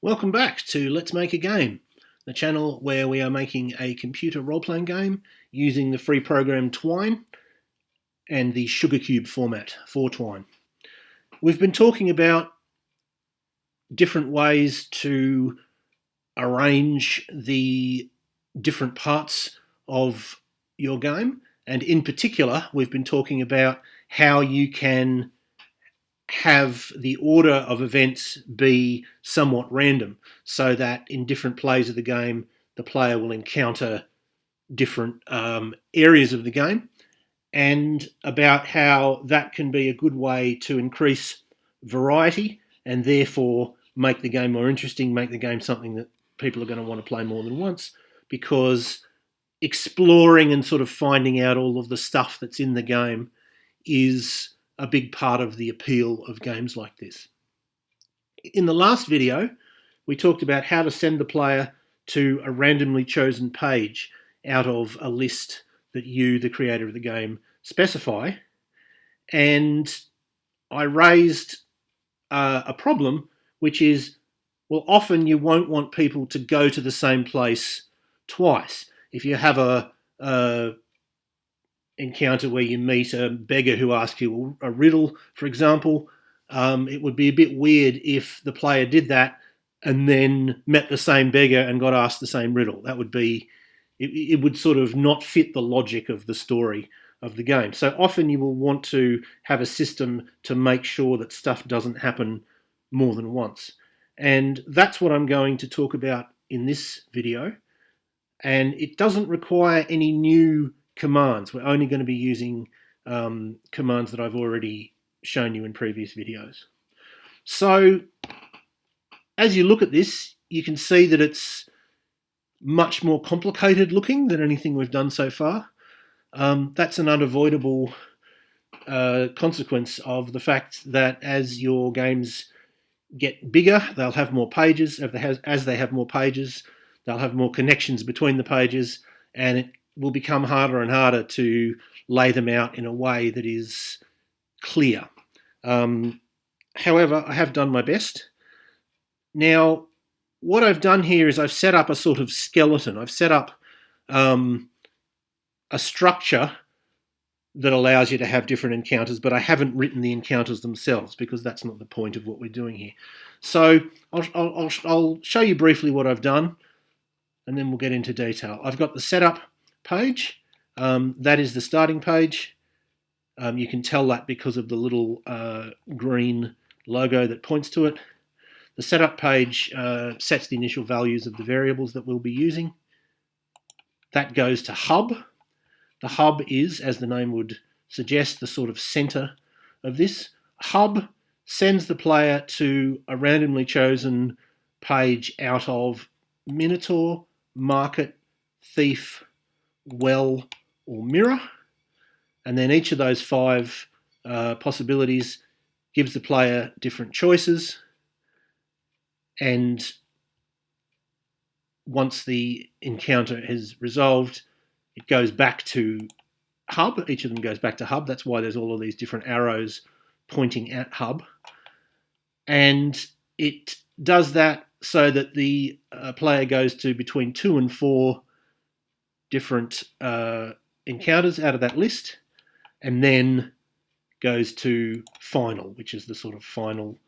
Welcome back to Let's Make a Game, the channel where we are making a computer role-playing game using the free program Twine and the Sugarcube format for Twine. We've been talking about different ways to arrange the different parts of your game, and in particular we've been talking about how you can have the order of events be somewhat random, so that in different plays of the game the player will encounter different areas of the game, and about how that can be a good way to increase variety and therefore make the game more interesting, make the game something that people are going to want to play more than once, because exploring and sort of finding out all of the stuff that's in the game is a big part of the appeal of games like this. In the last video, we talked about how to send the player to a randomly chosen page out of a list that you, the creator of the game, specify. And I raised a problem, which is, well, often you won't want people to go to the same place twice. If you have a encounter where you meet a beggar who asks you a riddle, for example, it would be a bit weird if the player did that and then met the same beggar and got asked the same riddle. That would be, it would sort of not fit the logic of the story of the game. So often you will want to have a system to make sure that stuff doesn't happen more than once. And that's what I'm going to talk about in this video. And it doesn't require any new commands. We're only going to be using commands that I've already shown you in previous videos. So as you look at this, you can see that it's much more complicated looking than anything we've done so far. That's an unavoidable consequence of the fact that as your games get bigger, they'll have more pages. As they have more pages, they'll have more connections between the pages, and it will become harder and harder to lay them out in a way that is clear. However, I have done my best. Now, what I've done here is I've set up a sort of skeleton. I've set up a structure that allows you to have different encounters, but I haven't written the encounters themselves because that's not the point of what we're doing here. So I'll show you briefly what I've done, and then we'll get into detail. I've got the setup page. That is the starting page. You can tell that because of the little green logo that points to it. The setup page sets the initial values of the variables that we'll be using. That goes to hub. The hub is, as the name would suggest, the sort of center of this. Hub sends the player to a randomly chosen page out of Minotaur, Market, Thief, Well, or Mirror. And then each of those five possibilities gives the player different choices. And once the encounter is resolved, it goes back to hub. Each of them goes back to hub. That's why there's all of these different arrows pointing at hub. And it does that so that the player goes to between 2 and 4 different encounters out of that list, and then goes to final, which is the sort of final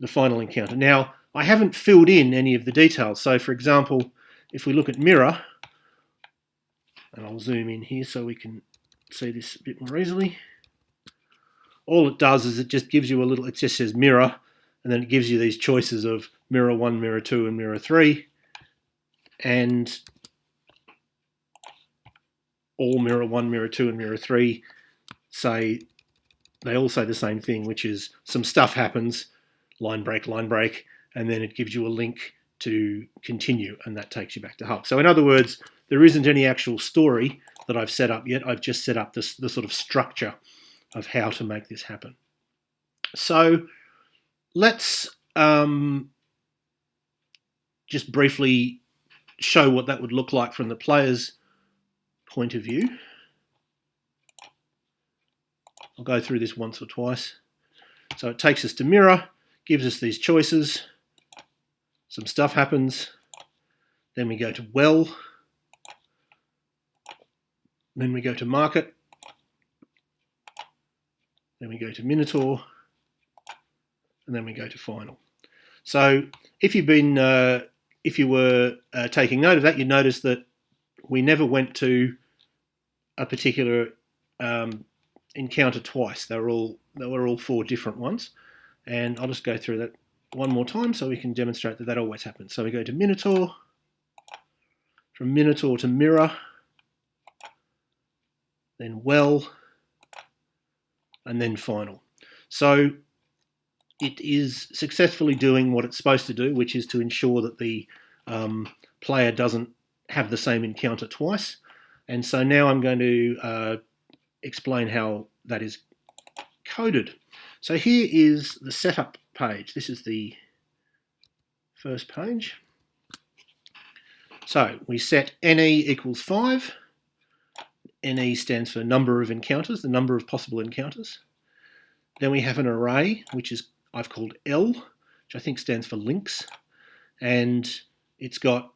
encounter. Now, I haven't filled in any of the details. So, for example, if we look at Mirror, and I'll zoom in here so we can see this a bit more easily. All it does is it just gives you it just says Mirror, and then it gives you these choices of Mirror 1, Mirror 2, and Mirror 3. And all Mirror 1, Mirror 2, and Mirror 3 they all say the same thing, which is some stuff happens, line break, and then it gives you a link to continue, and that takes you back to hub. So in other words, there isn't any actual story that I've set up yet. I've just set up the sort of structure of how to make this happen. So let's just briefly show what that would look like from the player's point of view. I'll go through this once or twice. So it takes us to Mirror, gives us these choices. some stuff happens. Then we go to well. Then we go to market. Then we go to Minotaur. And then we go to final. So if you were taking note of that, you'd notice that we never went to a particular encounter twice. They were all 4 different ones. And I'll just go through that one more time so we can demonstrate that always happens. So we go to Minotaur, from Minotaur to mirror, then well, and then final. So it is successfully doing what it's supposed to do, which is to ensure that the player doesn't have the same encounter twice. And so now I'm going to explain how that is coded. So here is the setup page. This is the first page. So we set NE equals 5. NE stands for number of encounters, the number of possible encounters. Then we have an array, which is I've called L, which I think stands for links. And it's got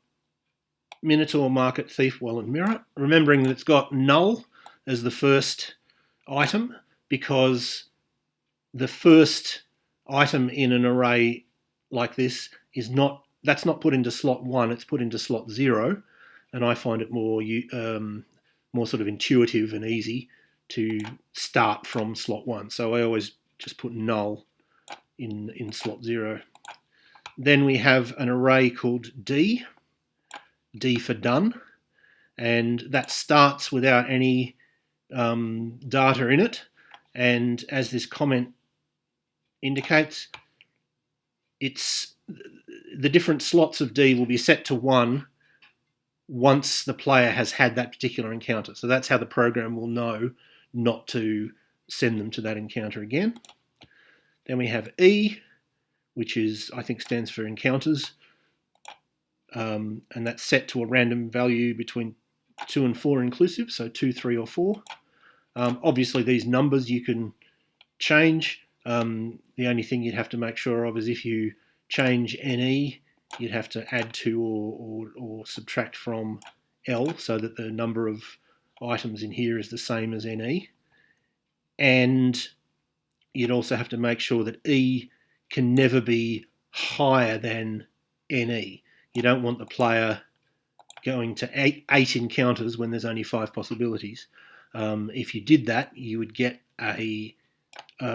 Minotaur, market, thief, well, and mirror. Remembering that it's got null as the first item, because the first item in an array like this that's not put into slot 1, it's put into slot 0, and I find it more sort of intuitive and easy to start from slot 1. So I always just put null in slot 0. Then we have an array called D for done, and that starts without any data in it, and as this comment indicates, the different slots of D will be set to 1 once the player has had that particular encounter. So that's how the program will know not to send them to that encounter again. Then we have E, which I think stands for encounters, and that's set to a random value between 2 and 4 inclusive, so 2, 3, or 4. Obviously, these numbers you can change. The only thing you'd have to make sure of is if you change NE, you'd have to add to or subtract from L so that the number of items in here is the same as NE. And you'd also have to make sure that E can never be higher than NE. You don't want the player going to eight encounters when there's only 5 possibilities. If you did that, you would get a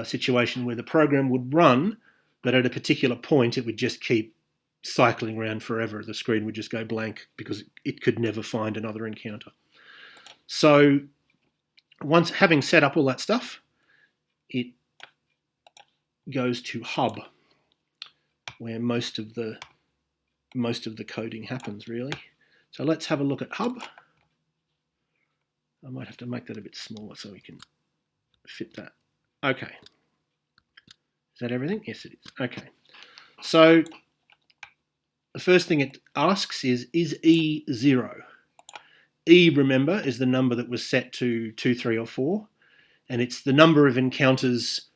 situation where the program would run, but at a particular point it would just keep cycling around forever. The screen would just go blank because it could never find another encounter. So once having set up all that stuff, it goes to hub, where most of the coding happens, really. So let's have a look at hub. I might have to make that a bit smaller so we can fit that. Okay. Is that everything? Yes, it is. Okay. So the first thing it asks is E 0? E, remember, is the number that was set to 2, 3, or 4, and it's the number of encounters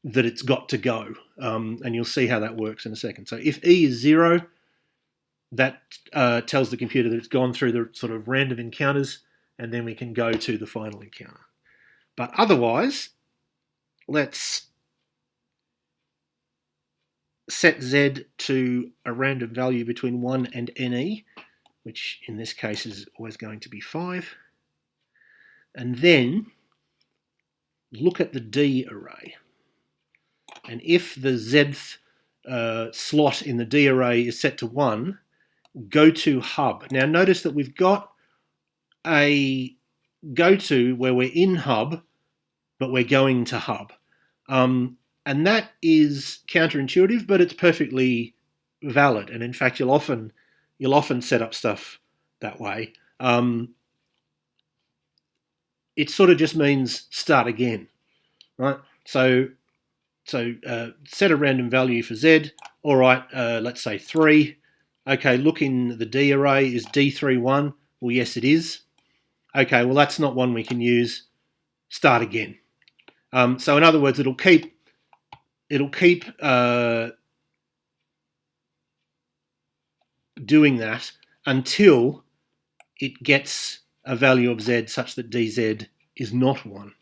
that it's got to go, and you'll see how that works in a second. So if E is 0, that tells the computer that it's gone through the sort of random encounters, and then we can go to the final encounter. But otherwise, let's set Z to a random value between 1 and NE, which in this case is always going to be 5. And then look at the D array. And if the Zth slot in the D array is set to 1, go to hub. Now notice that we've got a go to where we're in hub, but we're going to hub. And that is counterintuitive, but it's perfectly valid. And in fact, you'll often set up stuff that way. It sort of just means start again, right? So set a random value for Z. All right, let's say 3. Okay, look in the D array. Is D3 1? Well, yes, it is. Okay, well, that's not one we can use. Start again. So in other words, it'll keep doing that until it gets a value of z such that dz is not 1.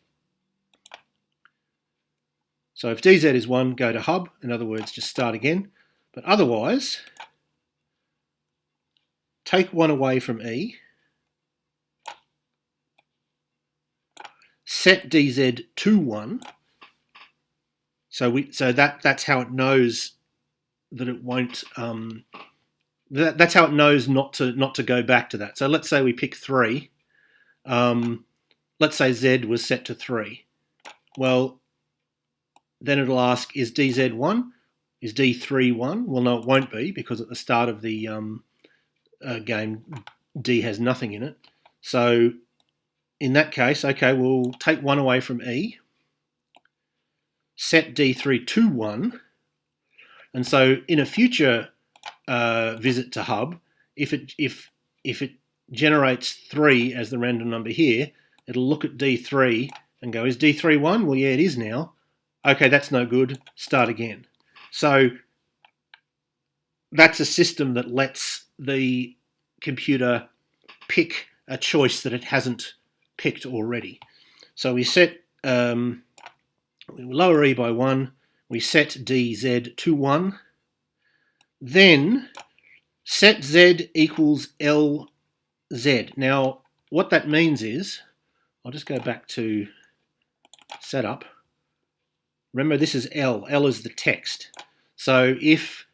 So if dz is 1, go to hub, in other words, just start again. But otherwise, take 1 away from E, set dz to 1, so that's how it knows that it won't. That's how it knows not to go back to that. So let's say we pick 3. Let's say z was set to 3. Well, then it'll ask, is dz 1? Is d3 1? Well, no, it won't be, because at the start of the game, d has nothing in it. So in that case, okay, we'll take 1 away from E, set d3 to 1, and so in a future visit to hub, if it generates 3 as the random number here, it'll look at d3 and go, is d3 1? Well, yeah, it is now. Okay, that's no good. Start again. So that's a system that lets the computer pick a choice that it hasn't picked already. So we lower E by 1, we set dz to 1, then set z equals lz. Now, what that means is, I'll just go back to setup. Remember, this is L. L is the text. So if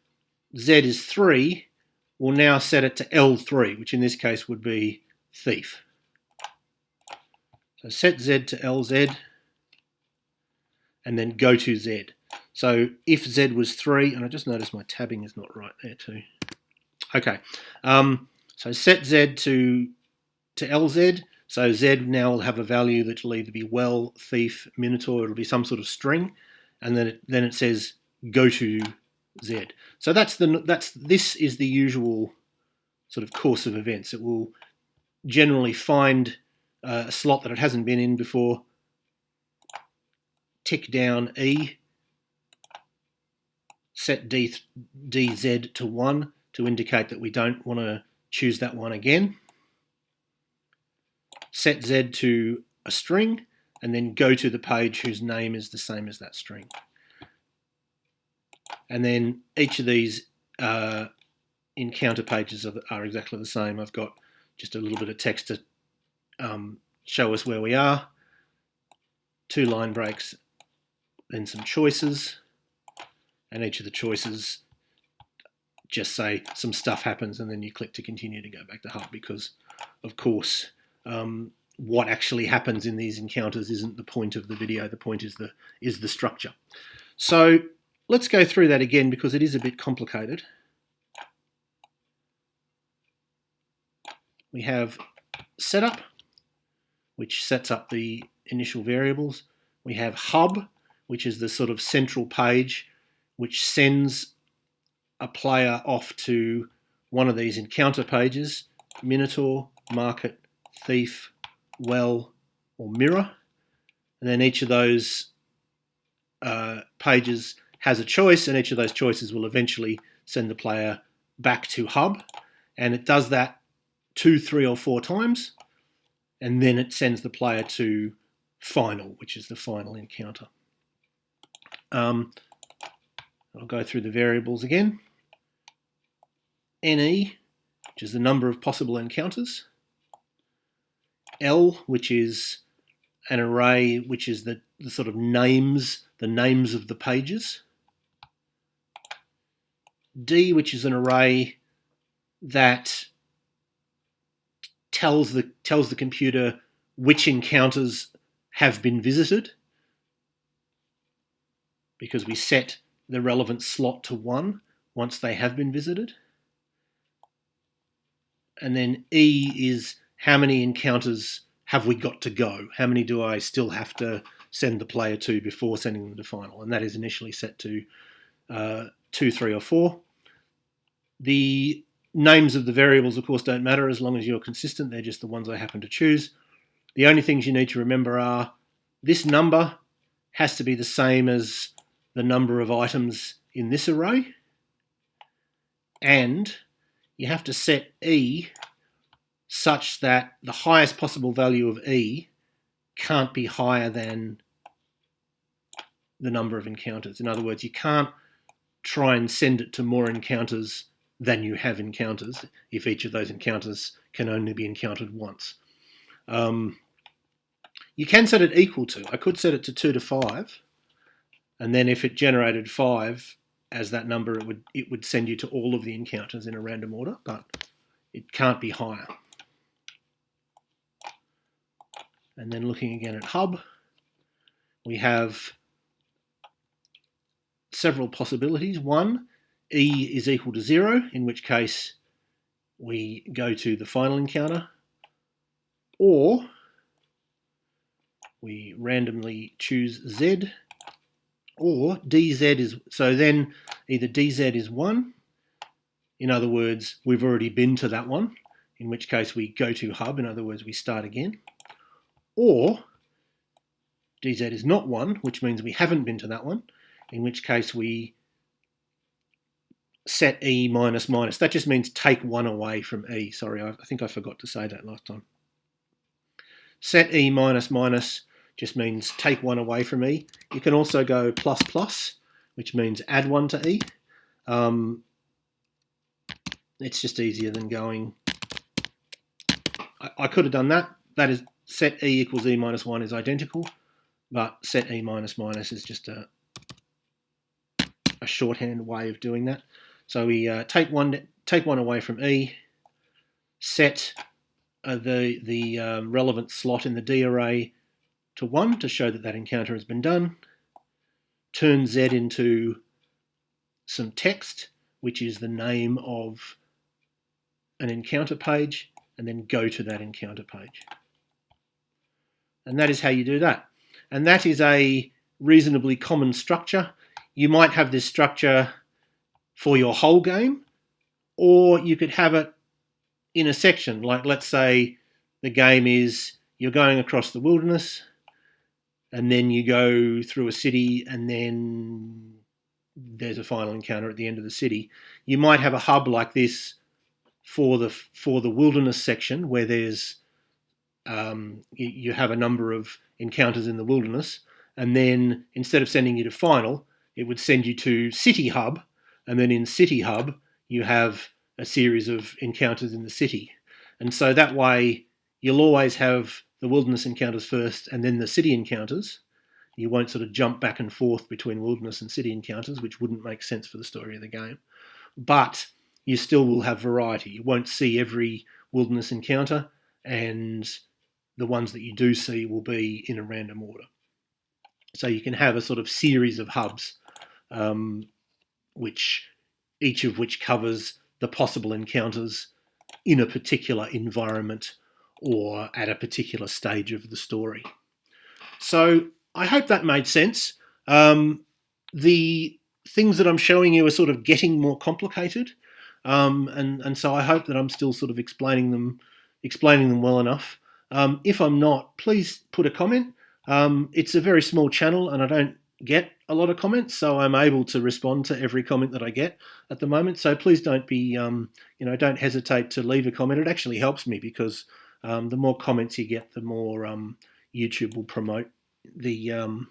z is 3, we'll now set it to L3, which in this case would be thief. So set z to LZ, and then go to z. So if z was 3, and I just noticed my tabbing is not right there too. Okay, so set z to LZ. So z now will have a value that will either be well, thief, minotaur. It'll be some sort of string, and then it says go to z. So this is the usual sort of course of events. It will generally find a slot that it hasn't been in before, tick down E, set dz to 1 to indicate that we don't want to choose that one again, set z to a string, and then go to the page whose name is the same as that string. And then each of these encounter pages are exactly the same. I've got just a little bit of text to show us where we are, 2 line breaks, then some choices, and each of the choices just say some stuff happens, and then you click to continue to go back to hub, because of course what actually happens in these encounters isn't the point of the video. The point is the structure. So let's go through that again, because it is a bit complicated. We have setup, which sets up the initial variables. We have hub, which is the sort of central page, which sends a player off to one of these encounter pages: Minotaur, Market, Thief, Well, or Mirror. And then each of those pages has a choice, and each of those choices will eventually send the player back to hub. And it does that 2, 3, or 4 times, and then it sends the player to final, which is the final encounter. I'll go through the variables again. NE, which is the number of possible encounters. L, which is an array, which is the sort of names, the names of the pages. D, which is an array that tells the computer which encounters have been visited, because we set the relevant slot to 1 once they have been visited. And then E is how many encounters have we got to go? How many do I still have to send the player to before sending them to final? And that is initially set to 2, 3, or 4. The names of the variables, of course, don't matter as long as you're consistent. They're just the ones I happen to choose. The only things you need to remember are this number has to be the same as the number of items in this array, and you have to set E such that the highest possible value of E can't be higher than the number of encounters. In other words, you can't try and send it to more encounters than you have encounters if each of those encounters can only be encountered once. You can set it equal to. I could set it to 2 to 5, and then if it generated 5 as that number, it would send you to all of the encounters in a random order, but it can't be higher. And then looking again at hub, we have several possibilities. One, E is equal to 0, in which case we go to the final encounter, or we randomly choose Z, or DZ is, so then either DZ is 1, in other words, we've already been to that one, in which case we go to hub, in other words, we start again, or DZ is not 1, which means we haven't been to that one, in which case we set E minus minus. That just means take 1 away from E. Sorry, I think I forgot to say that last time. Set E minus minus just means take 1 away from E. You can also go plus plus, which means add 1 to E. It's just easier than going... I could have done that. That is, set E equals E minus 1 is identical, but set E minus minus is just a shorthand way of doing that. So we take one away from E, set the relevant slot in the D array to 1 to show that that encounter has been done, turn Z into some text, which is the name of an encounter page, and then go to that encounter page. And that is how you do that. And that is a reasonably common structure. You might have this structure for your whole game, or you could have it in a section. Like, let's say the game is you're going across the wilderness, and then you go through a city, and then there's a final encounter at the end of the city. You might have a hub like this for the wilderness section, where there's you have a number of encounters in the wilderness, and then instead of sending you to final, it would send you to City Hub, and then in City Hub you have a series of encounters in the city. And so that way you'll always have the wilderness encounters first and then the city encounters. You won't sort of jump back and forth between wilderness and city encounters, which wouldn't make sense for the story of the game. But you still will have variety. You won't see every wilderness encounter, and the ones that you do see will be in a random order. So you can have a sort of series of hubs, each of which covers the possible encounters in a particular environment or at a particular stage of the story. So I hope that made sense. The things that I'm showing you are sort of getting more complicated, and so I hope that I'm still sort of explaining them well enough. If I'm not, please put a comment. It's a very small channel and I don't get a lot of comments, so I'm able to respond to every comment that I get at the moment. So please don't be, don't hesitate to leave a comment. It actually helps me because the more comments you get, the more YouTube will promote the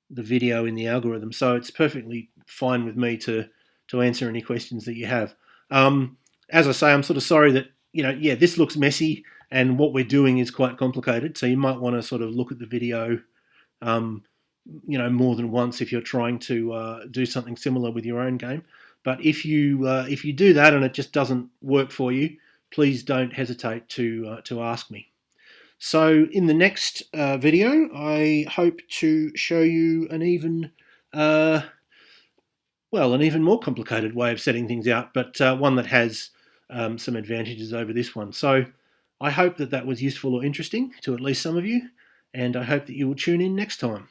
video in the algorithm. So it's perfectly fine with me to answer any questions that you have. As I say, I'm sort of sorry that, this looks messy and what we're doing is quite complicated. So you might want to sort of look at the video, more than once if you're trying to do something similar with your own game. But if you do that and it just doesn't work for you, please don't hesitate to ask me. So in the next video, I hope to show you an even more complicated way of setting things out, but one that has some advantages over this one. So I hope that was useful or interesting to at least some of you, and I hope that you will tune in next time.